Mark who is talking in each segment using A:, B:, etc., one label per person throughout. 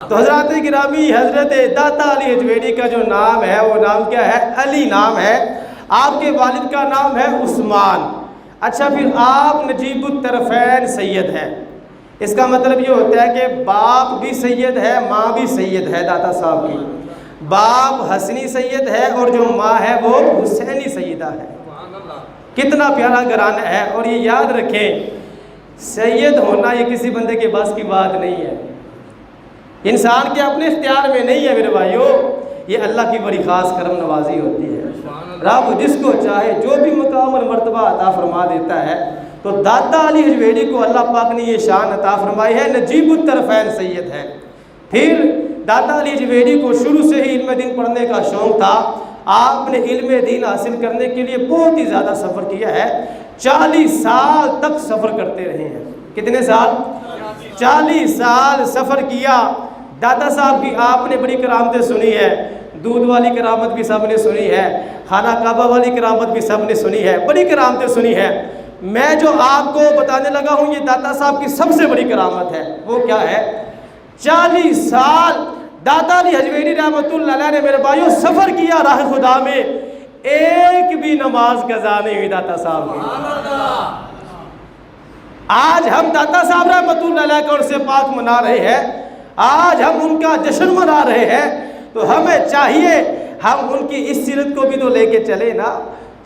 A: تو حضرات گرامی حضرت داتا علی حجویری کا جو نام ہے وہ نام کیا ہے؟ علی نام ہے۔ آپ کے والد کا نام ہے عثمان۔ اچھا پھر آپ نجیب الطرفین سید ہیں۔ اس کا مطلب یہ ہوتا ہے کہ باپ بھی سید ہے، ماں بھی سید ہے داتا صاحب کی۔ باپ حسنی سید ہے اور جو ماں ہے وہ حسینی سیدہ ہے۔ کتنا پیارا گھرانہ ہے۔ اور یہ یاد رکھیں سید ہونا یہ کسی بندے کے بس کی بات نہیں ہے، انسان کے اپنے اختیار میں نہیں ہے میرے بھائیوں، یہ اللہ کی بڑی خاص کرم نوازی ہوتی ہے۔ رب جس کو چاہے جو بھی مقام اور مرتبہ عطا فرما دیتا ہے۔ تو داتا علی حجویری کو اللہ پاک نے یہ شان عطا فرمائی ہے، نجیب الطرفین سید ہے۔ پھر داتا علی حجویری کو شروع سے ہی علم دین پڑھنے کا شوق تھا۔ آپ نے علم دین حاصل کرنے کے لیے بہت ہی زیادہ سفر کیا ہے، 40 سال تک سفر کرتے رہے ہیں۔ کتنے سال؟ 40 سال سفر کیا۔ داتا صاحب کی آپ نے بڑی کرامتیں سنی ہے، دودھ والی کرامت بھی سب نے سنی ہے، خانہ کعبہ والی کرامت بھی سب نے سنی ہے، بڑی کرامتیں سنی ہے۔ میں جو آپ کو بتانے لگا ہوں یہ داتا صاحب کی سب سے بڑی کرامت ہے۔ وہ کیا ہے؟ 40 سال داتا علی حجویری رحمۃ اللہ علیہ نے میرے بھائیوں سفر کیا راہ خدا میں، ایک بھی نماز قضا نہیں ہوئی داتا صاحب کی۔ آج ہم داتا صاحب رحمۃ اللہ علیہ کا عرص پاک منا رہے ہیں، آج ہم ان کا جشن منا رہے ہیں، تو ہمیں چاہیے ہم ان کی اس سیرت کو بھی تو لے کے چلے نا۔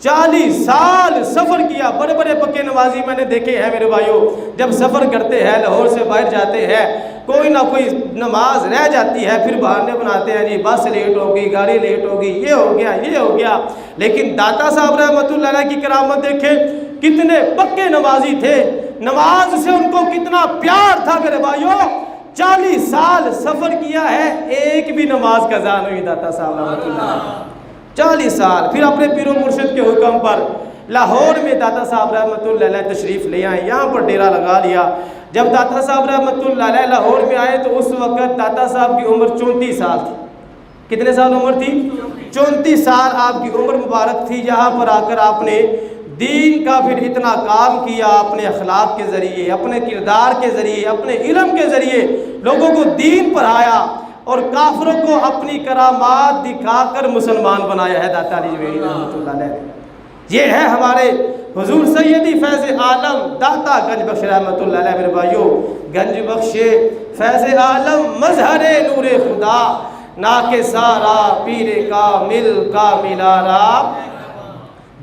A: 40 سال سفر کیا، بڑے بڑے پکے نمازی میں نے دیکھے ہیں میرے بھائیوں، جب سفر کرتے ہیں لاہور سے باہر جاتے ہیں کوئی نہ کوئی نماز رہ جاتی ہے، پھر بہانے بناتے ہیں جی بس لیٹ ہوگی، گاڑی لیٹ ہوگی، یہ ہو گیا یہ ہو گیا۔ لیکن داتا صاحب رحمۃ اللہ علیہ کی کرامت دیکھیں، کتنے پکے نمازی تھے، نماز سے ان کو کتنا پیار تھا میرے بھائیوں۔ 40 سال سفر کیا ہے، ایک بھی نماز قضا نہیں داتا صاحب رحمۃ اللہ علیہ۔ 40 سال پھر اپنے پیر و مرشد کے حکم پر لاہور میں داتا صاحب رحمۃ اللہ علیہ تشریف لے آئے، یہاں پر ڈیرا لگا لیا۔ جب داتا صاحب رحمۃ اللہ علیہ لاہور میں آئے تو اس وقت داتا صاحب کی عمر 34 سال تھی۔ کتنے سال عمر تھی؟ 34 سال آپ کی عمر مبارک تھی۔ یہاں پر آ کر آپ نے دین کا پھر اتنا کام کیا، اپنے اخلاق کے ذریعے، اپنے کردار کے ذریعے، اپنے علم کے ذریعے لوگوں کو دین پڑھایا اور کافروں کو اپنی کرامات دکھا کر مسلمان بنایا ہے داتا علی حجویری رحمۃ اللہ علیہ۔ یہ ہے ہمارے حضور سیدی فیض عالم داتا گنج بخش رحمۃ اللہ علیہ۔ میرے بھائیوں گنج بخش فیض عالم مظہر نور خدا، نا کے سارا پیر کا مل کا ملارا